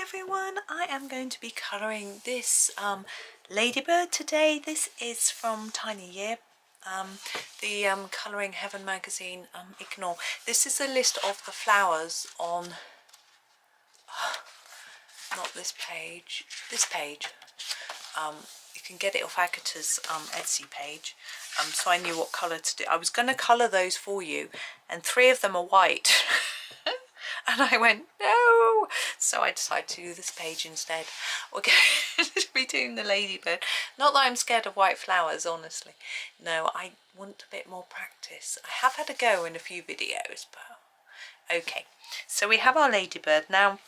everyone, I am going to be colouring this ladybird today. This is from Tiny Year, the Colouring Heaven magazine. Ignore. This is a list of the flowers on, not this page, this page. You can get it off Agata's Etsy page. So I knew what colour to do. I was going to colour those for you, and 3 of them are white. And I went, no! So I decided to do this page instead. We're going to be doing the ladybird. Not that I'm scared of white flowers, honestly. No, I want a bit more practice. I have had a go in a few videos, but okay. So we have our ladybird. Now,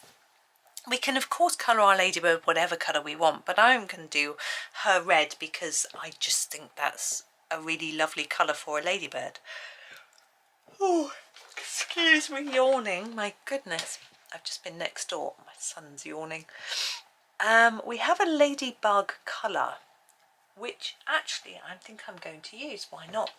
we can of course colour our ladybird whatever colour we want, but I'm going to do her red because I just think that's a really lovely colour for a ladybird. Oh, excuse me, yawning, my goodness. I've just been next door, my son's yawning. We have a ladybug colour, which actually I think I'm going to use, why not?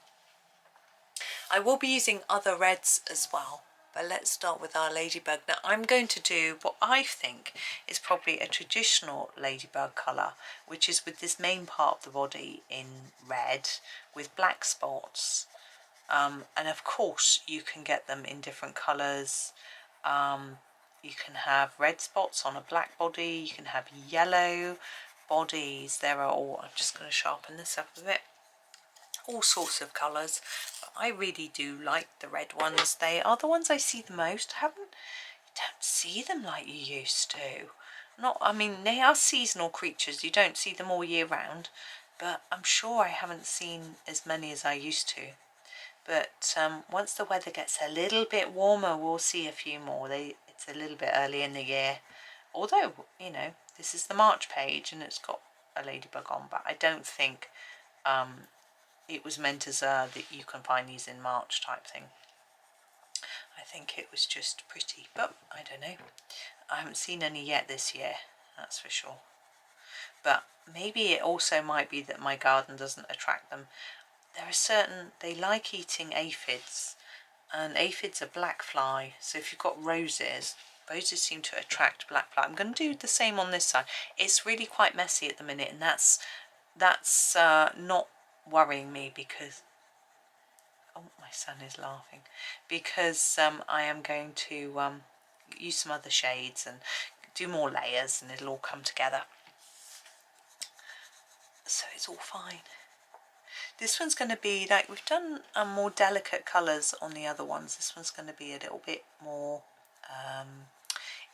I will be using other reds as well, but let's start with our ladybug. Now I'm going to do what I think is probably a traditional ladybug colour, which is with this main part of the body in red with black spots. And of course you can get them in different colours. You can have red spots on a black body, you can have yellow bodies. There are all, I'm just going to sharpen this up a bit, all sorts of colours, but I really do like the red ones. They are the ones I see the most. You don't see them like you used to. I mean, they are seasonal creatures, you don't see them all year round, but I'm sure I haven't seen as many as I used to. But once the weather gets a little bit warmer, we'll see a few more. It's a little bit early in the year, although, you know, this is the March page and it's got a ladybug on, but I don't think it was meant as that you can find these in March type thing. I think it was just pretty, but I don't know. I haven't seen any yet this year, that's for sure. But maybe it also might be that my garden doesn't attract them. There are certain, they like eating aphids, and aphids are black fly, so if you've got roses seem to attract black fly. I'm going to do the same on this side. It's really quite messy at the minute, and that's not worrying me because, oh, my son is laughing, because I am going to use some other shades and do more layers and it'll all come together. So it's all fine. This one's going to be, like we've done more delicate colours on the other ones, this one's going to be a little bit more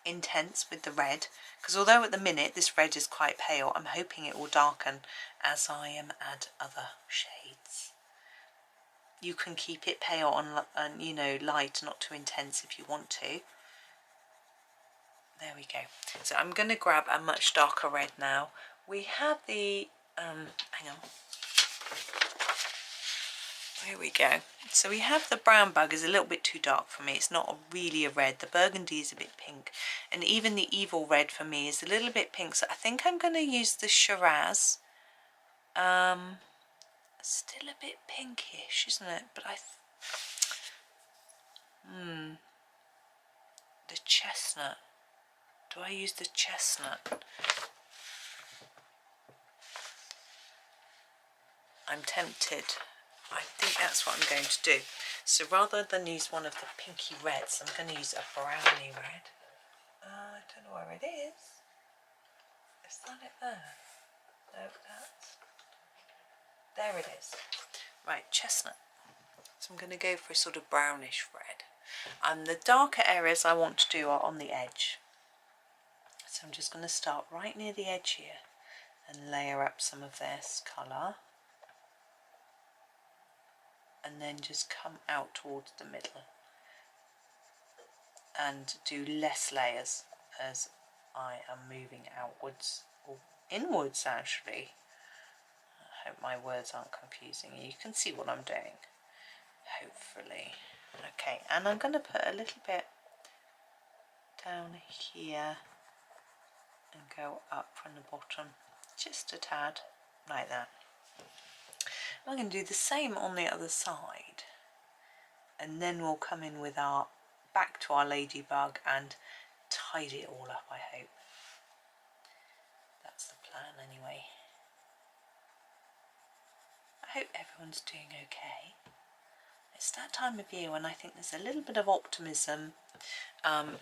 intense with the red, because although at the minute this red is quite pale, I'm hoping it will darken as I add other shades. You can keep it pale and you know, light, not too intense if you want to. There we go. So I'm going to grab a much darker red now. We have the, hang on. Here we go. So we have the brown bug is a little bit too dark for me. It's not really a red. The burgundy is a bit pink. And even the evil red for me is a little bit pink. So I think I'm going to use the Shiraz. Still a bit pinkish, isn't it? But the chestnut. Do I use the chestnut? I'm tempted. I think that's what I'm going to do. So rather than use one of the pinky reds, I'm going to use a brownie red. I don't know where it is. Is that it there? No, there it is. Right, chestnut. So I'm going to go for a sort of brownish red. And the darker areas I want to do are on the edge. So I'm just going to start right near the edge here and layer up some of this colour. And then just come out towards the middle and do less layers as I am moving outwards, or inwards actually. I hope my words aren't confusing you. You can see what I'm doing, hopefully. Okay, and I'm going to put a little bit down here and go up from the bottom, just a tad, like that. I'm going to do the same on the other side, and then we'll come in with our back to our ladybug and tidy it all up, I hope. That's the plan anyway. I hope everyone's doing okay. It's that time of year when I think there's a little bit of optimism,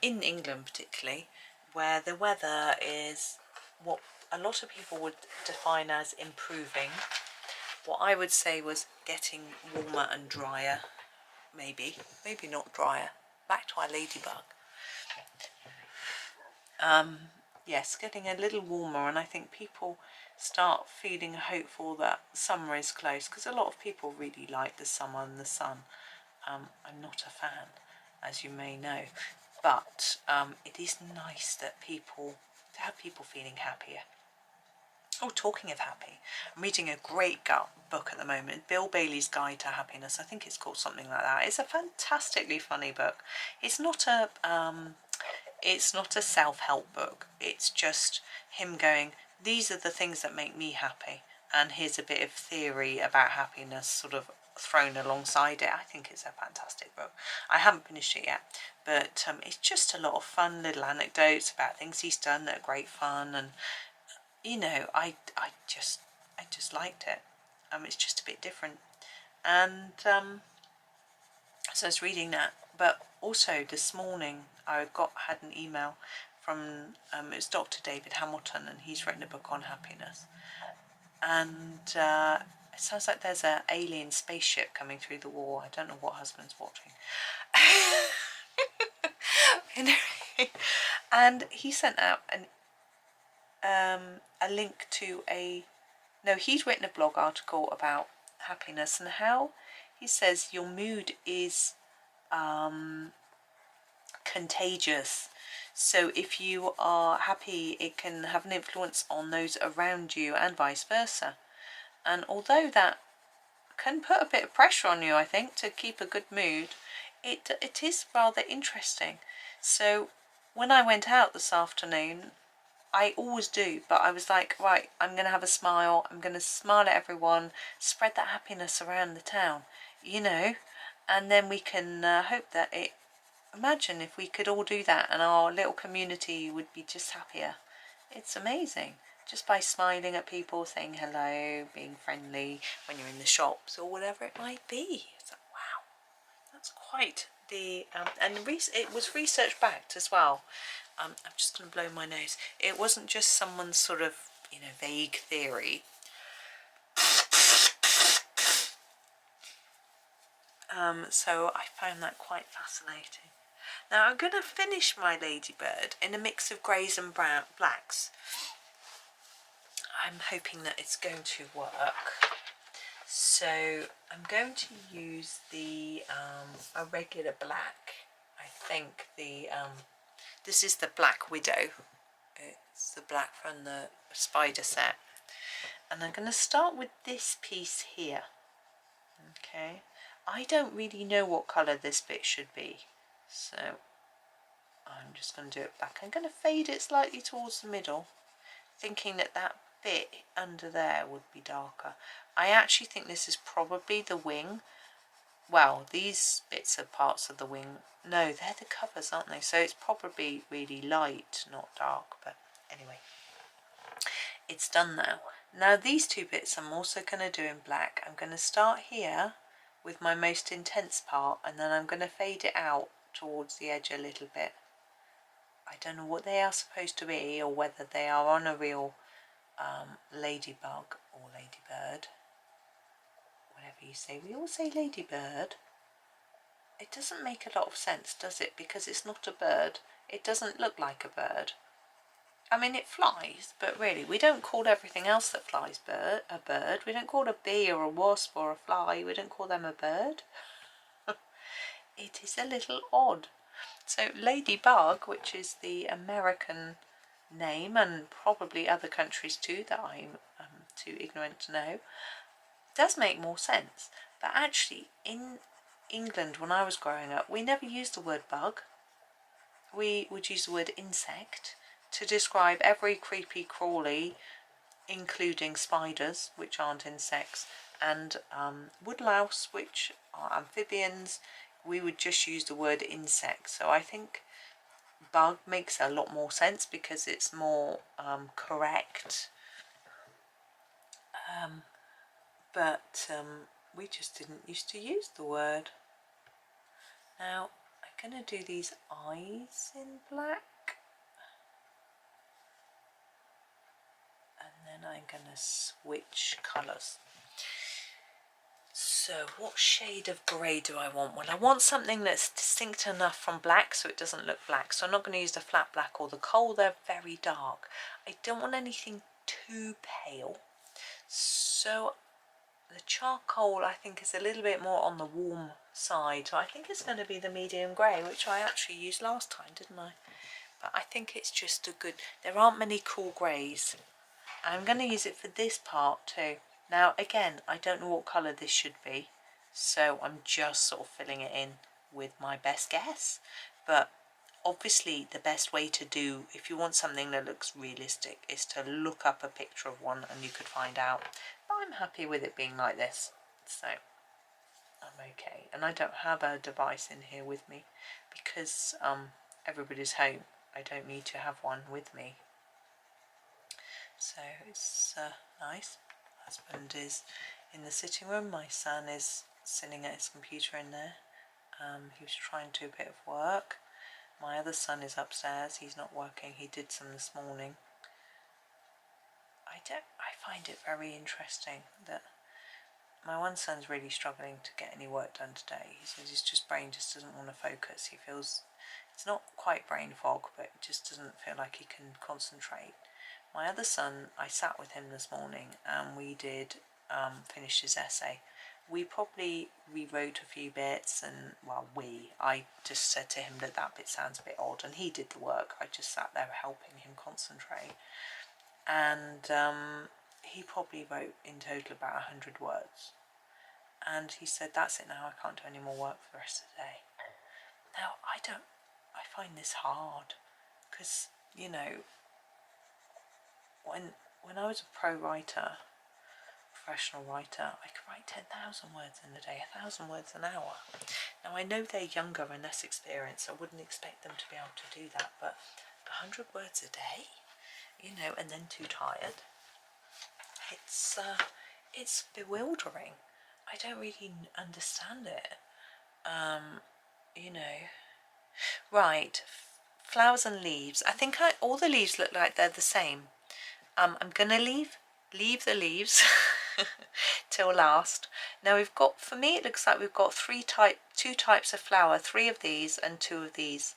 in England particularly, where the weather is what a lot of people would define as improving. What I would say was getting warmer and drier, maybe not drier. Back to our ladybug. Yes, getting a little warmer, and I think people start feeling hopeful that summer is close, because a lot of people really like the summer and the sun. I'm not a fan, as you may know, but it is nice that to have people feeling happier. Oh, talking of happy, I'm reading a great book at the moment, Bill Bailey's Guide to Happiness. I think it's called something like that. It's a fantastically funny book. It's not a self-help book. It's just him going, these are the things that make me happy, and here's a bit of theory about happiness sort of thrown alongside it. I think it's a fantastic book. I haven't finished it yet, but it's just a lot of fun little anecdotes about things he's done that are great fun, and you know, I just liked it. It's just a bit different, and so I was reading that. But also this morning I had an email from it was Dr. David Hamilton, and he's written a book on happiness, and it sounds like there's an alien spaceship coming through the wall. I don't know what husband's watching. And he sent out a link to he'd written a blog article about happiness and how he says your mood is contagious. So if you are happy, it can have an influence on those around you and vice versa. And although that can put a bit of pressure on you, I think, to keep a good mood, it is rather interesting. So when I went out this afternoon, I always do, but I was like, right, I'm going to have a smile. I'm going to smile at everyone, spread that happiness around the town, you know, and then we can hope that imagine if we could all do that and our little community would be just happier. It's amazing. Just by smiling at people, saying hello, being friendly when you're in the shops or whatever it might be. It's like, wow, that's quite the... and it was research backed as well. I'm just going to blow my nose. It wasn't just someone's sort of, vague theory. So I found that quite fascinating. Now I'm going to finish my ladybird in a mix of greys and blacks. I'm hoping that it's going to work. So I'm going to use a regular black. I think this is the Black Widow. It's the black from the spider set. And I'm going to start with this piece here. Okay. I don't really know what colour this bit should be. So I'm just going to do it back. I'm going to fade it slightly towards the middle, thinking that bit under there would be darker. I actually think this is probably the wing. Well, these bits are parts of the wing. No, they're the covers, aren't they? So it's probably really light, not dark. But anyway, it's done now. Now these two bits I'm also going to do in black. I'm going to start here with my most intense part, and then I'm going to fade it out towards the edge a little bit. I don't know what they are supposed to be, or whether they are on a real ladybug or ladybird. Whatever you say. We all say ladybird. It doesn't make a lot of sense, does it? Because it's not a bird. It doesn't look like a bird. I mean, it flies, but really, we don't call everything else that flies a bird. We don't call a bee or a wasp or a fly. We don't call them a bird. It is a little odd. So ladybug, which is the American name, and probably other countries too that I'm too ignorant to know, does make more sense. But actually in England when I was growing up, we never used the word bug. We would use the word insect to describe every creepy crawly, including spiders, which aren't insects, and woodlouse, which are amphibians. We would just use the word insect. So I think bug makes a lot more sense because it's more correct. But we just didn't used to use the word. Now I'm going to do these eyes in black. And then I'm going to switch colours. So what shade of grey do I want? Well, I want something that's distinct enough from black so it doesn't look black. So I'm not going to use the flat black or the coal. They're very dark. I don't want anything too pale. So the charcoal I think is a little bit more on the warm side. So I think it's going to be the medium grey, which I actually used last time, didn't I? But I think it's just a good... There aren't many cool greys. I'm going to use it for this part too. Now again, I don't know what colour this should be, so I'm just sort of filling it in with my best guess. But obviously the best way to do, if you want something that looks realistic, is to look up a picture of one and you could find out. But I'm happy with it being like this, so I'm okay. And I don't have a device in here with me because everybody's home. I don't need to have one with me. So it's nice. Husband is in the sitting room. My son is sitting at his computer in there. He was trying to do a bit of work. My other son is upstairs. He's not working. He did some this morning. I find it very interesting that my one son's really struggling to get any work done today. He says his brain just doesn't want to focus. He feels it's not quite brain fog, but it just doesn't feel like he can concentrate. My other son, I sat with him this morning and we did finish his essay. We probably rewrote a few bits and, well, I just said to him that bit sounds a bit odd and he did the work. I just sat there helping him concentrate. And he probably wrote in total about 100 words. And he said, that's it now, I can't do any more work for the rest of the day. Now, I find this hard because, you know, when I was a professional writer, I could write 10,000 words in a day, 1,000 words an hour. Now I know they're younger and less experienced, I wouldn't expect them to be able to do that, but 100 words a day, you know, and then too tired, it's bewildering. I don't really understand it. You know, right, flowers and leaves. I think all the leaves look like they're the same. I'm going to leave the leaves till last. Now we've got, for me it looks like we've got two types of flower, 3 of these and 2 of these.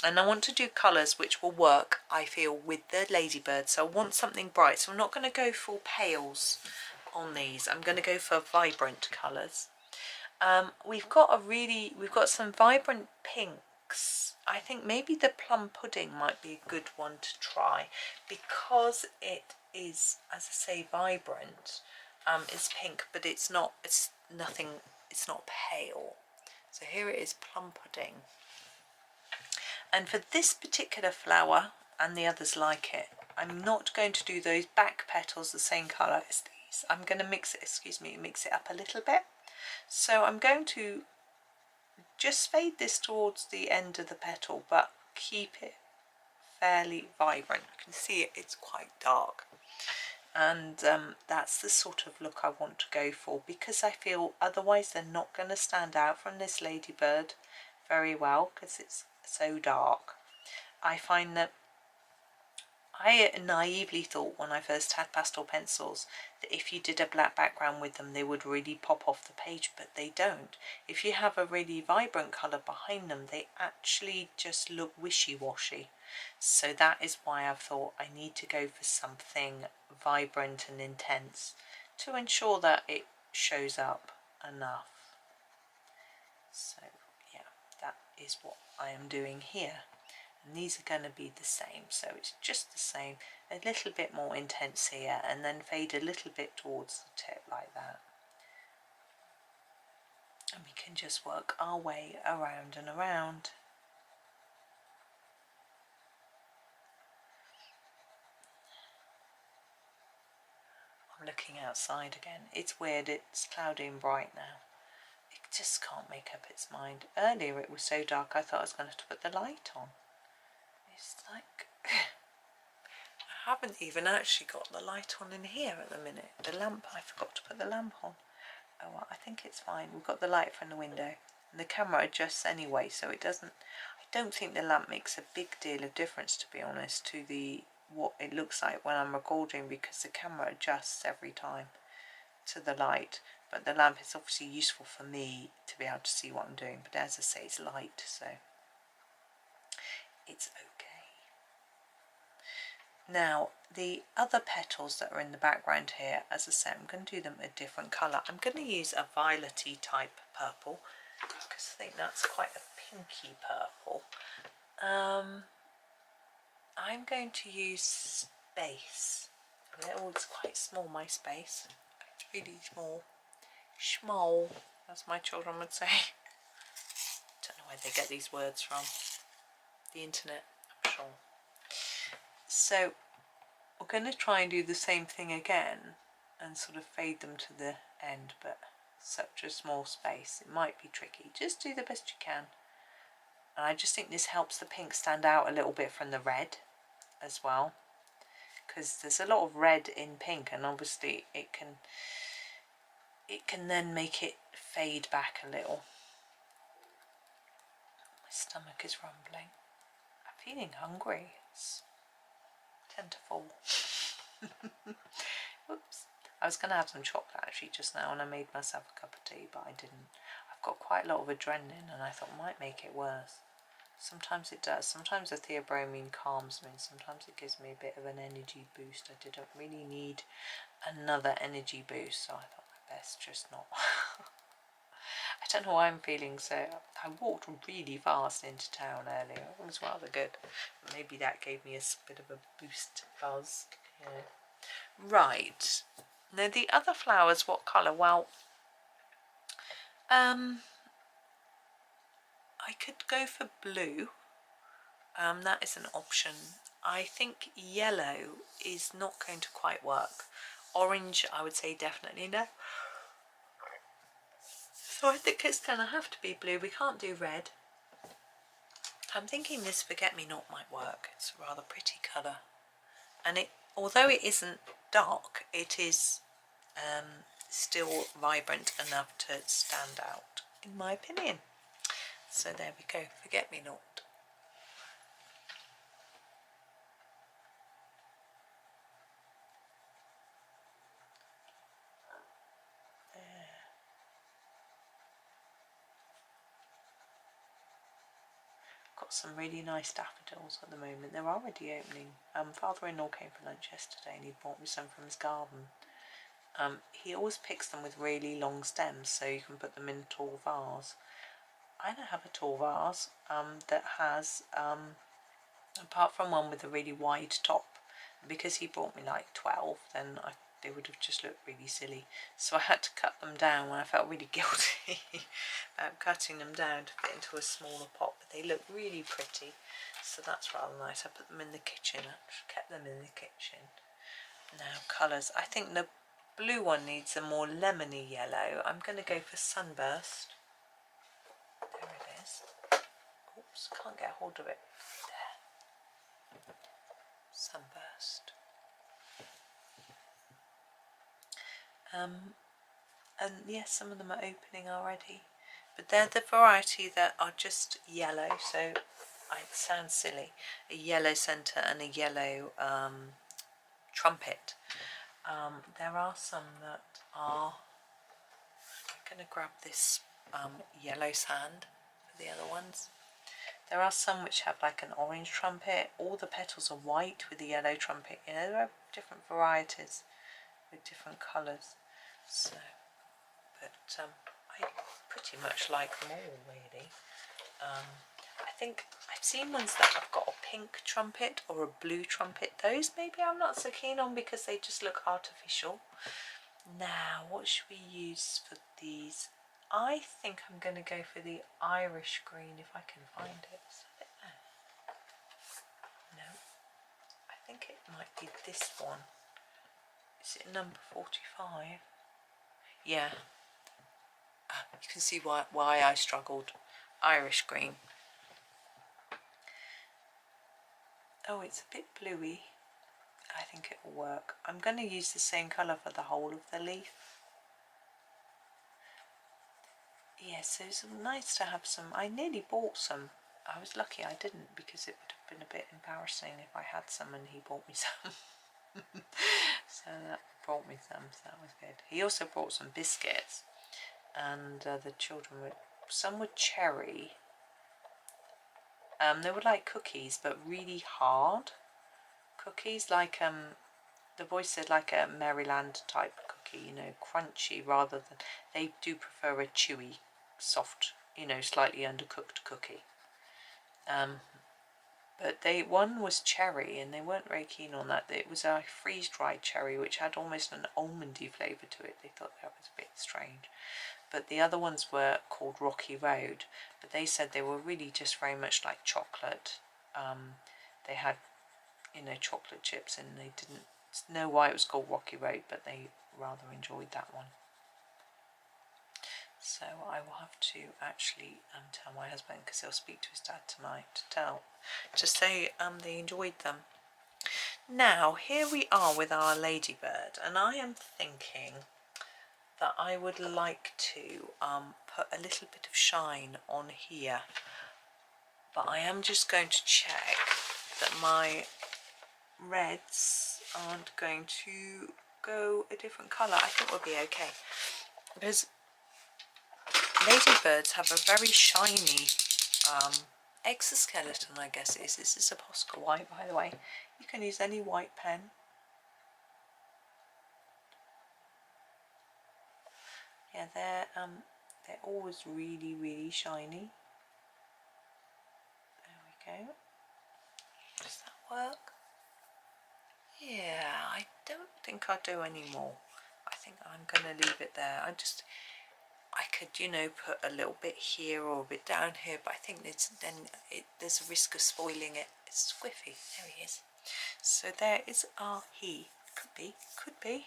And I want to do colours which will work, I feel, with the ladybird. So I want something bright. So I'm not going to go full pales on these. I'm going to go for vibrant colours. We've got some vibrant pinks. I think maybe the plum pudding might be a good one to try because it is, as I say, vibrant. It's pink, but it's not pale. So here it is, plum pudding. And for this particular flower, and the others like it, I'm not going to do those back petals the same colour as these. I'm going to mix it up a little bit. So I'm going to just fade this towards the end of the petal, but keep it fairly vibrant. You can see it's quite dark. And that's the sort of look I want to go for, because I feel otherwise they're not going to stand out from this ladybird very well because it's so dark. I find that I naively thought when I first had pastel pencils that if you did a black background with them they would really pop off the page, but they don't. If you have a really vibrant colour behind them, they actually just look wishy-washy. So that is why I've thought I need to go for something vibrant and intense to ensure that it shows up enough. So yeah, that is what I am doing here. And these are going to be the same, so it's just the same, a little bit more intense here and then fade a little bit towards the tip like that. And we can just work our way around and around. I'm looking outside again. It's weird, it's cloudy and bright now. It just can't make up its mind. Earlier it was so dark I thought I was going to have to put the light on. It's like I haven't even actually got the light on in here at the minute. The lamp, I forgot to put the lamp on. Oh well, I think it's fine. We've got the light from the window. And the camera adjusts anyway, so it doesn't... I don't think the lamp makes a big deal of difference, to be honest, to the what it looks like when I'm recording, because the camera adjusts every time to the light. But the lamp is obviously useful for me to be able to see what I'm doing. But as I say, it's light, so it's okay. Now, the other petals that are in the background here, as I say, I'm going to do them a different colour. I'm going to use a violet-y type purple, because I think that's quite a pinky purple. I'm going to use space. Oh, it's quite small, my space. It's really small. Schmall, as my children would say. Don't know where they get these words from. The internet, I'm sure. So we're going to try and do the same thing again and sort of fade them to the end, but such a small space, it might be tricky. Just do the best you can. And I just think this helps the pink stand out a little bit from the red as well, because there's a lot of red in pink, and obviously it can then make it fade back a little. My stomach is rumbling. I'm feeling hungry. It's 10 to 4. Whoops. I was going to have some chocolate actually just now, and I made myself a cup of tea, but I didn't. I've got quite a lot of adrenaline, and I thought it might make it worse. Sometimes it does. Sometimes the theobromine calms me, and sometimes it gives me a bit of an energy boost. I didn't really need another energy boost, so I thought I'd best just not. I don't know why I'm feeling so... I walked really fast into town earlier. It was rather good. Maybe that gave me a bit of a boost buzz. Yeah. Right. Now the other flowers, what colour? Well, I could go for blue. That is an option. I think yellow is not going to quite work. Orange, I would say definitely no. So I think it's going to have to be blue. We can't do red. I'm thinking this forget-me-not might work. It's a rather pretty colour. And it, although it isn't dark, it is still vibrant enough to stand out, in my opinion. So there we go, forget-me-not. Got some really nice daffodils at the moment. They're already opening. Father-in-law came for lunch yesterday and he bought me some from his garden. He always picks them with really long stems, so you can put them in a tall vase. I don't have a tall vase that has, apart from one with a really wide top, because he bought me like 12, then they would have just looked really silly. So I had to cut them down, and I felt really guilty about cutting them down to fit into a smaller pot, but they look really pretty, so that's rather nice. I put them in the kitchen, I kept them in the kitchen. Now colours, I think the blue one needs a more lemony yellow. I'm going to go for Sunburst. There it is. Oops, can't get hold of it. There. Sunburst. And yes, some of them are opening already, but they're the variety that are just yellow, so it sounds silly, a yellow centre and a yellow trumpet. There are some that are, I'm going to grab this yellow sand for the other ones. There are some which have like an orange trumpet. All the petals are white with the yellow trumpet. You know, there are different varieties with different colours. So, but I pretty much like them all really. I think I've seen ones that have got a pink trumpet or a blue trumpet. Those maybe I'm not so keen on because they just look artificial. Now, what should we use for these? I think I'm going to go for the Irish green if I can find it. Is that it there? No, I think it might be this one. Is it number 45? Yeah. You can see why I struggled. Irish green. Oh, it's a bit bluey. I think it will work. I'm going to use the same colour for the whole of the leaf. Yes, so it's nice to have some. I nearly bought some. I was lucky I didn't, because it would have been a bit embarrassing if I had some and he bought me some. So that brought me some, so that was good. He also brought some biscuits, and the children were, some were cherry. They were like cookies, but really hard cookies, like the boy said, like a Maryland type cookie, you know, crunchy rather than, they do prefer a chewy, soft, you know, slightly undercooked cookie. But one was cherry, and they weren't very keen on that. It was a freeze-dried cherry, which had almost an almondy flavour to it. They thought that was a bit strange. But the other ones were called Rocky Road, but they said they were really just very much like chocolate. They had, you know, chocolate chips, and they didn't know why it was called Rocky Road, but they rather enjoyed that one. So I will have to actually tell my husband, because he'll speak to his dad tonight, to say they enjoyed them. Now here we are with our ladybird, and I am thinking that I would like to put a little bit of shine on here, but I am just going to check that my reds aren't going to go a different colour. I think we'll be okay, because ladybirds have a very shiny exoskeleton, I guess it is. This is a Posca white, by the way. You can use any white pen. Yeah, they're always really, really shiny. There we go. Does that work? Yeah, I don't think I'll do any more. I think I'm going to leave it there. I could, you know, put a little bit here or a bit down here, but I think there's a risk of spoiling it. It's squiffy. There he is. So there is our could be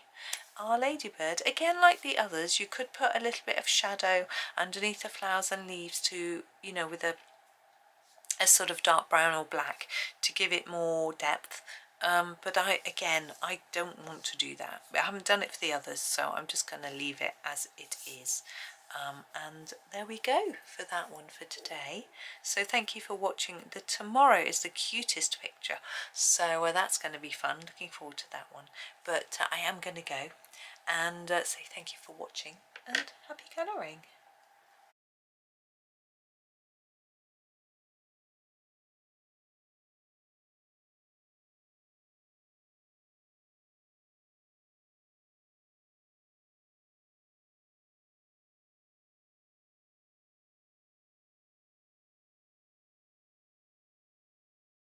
our ladybird. Again, like the others, you could put a little bit of shadow underneath the flowers and leaves to, you know, with a sort of dark brown or black to give it more depth. But I don't want to do that. I haven't done it for the others, so I'm just going to leave it as it is. And there we go for that one for today. So thank you for watching. The tomorrow is the cutest picture, so that's going to be fun. Looking forward to that one. But I am going to go and say thank you for watching and happy colouring.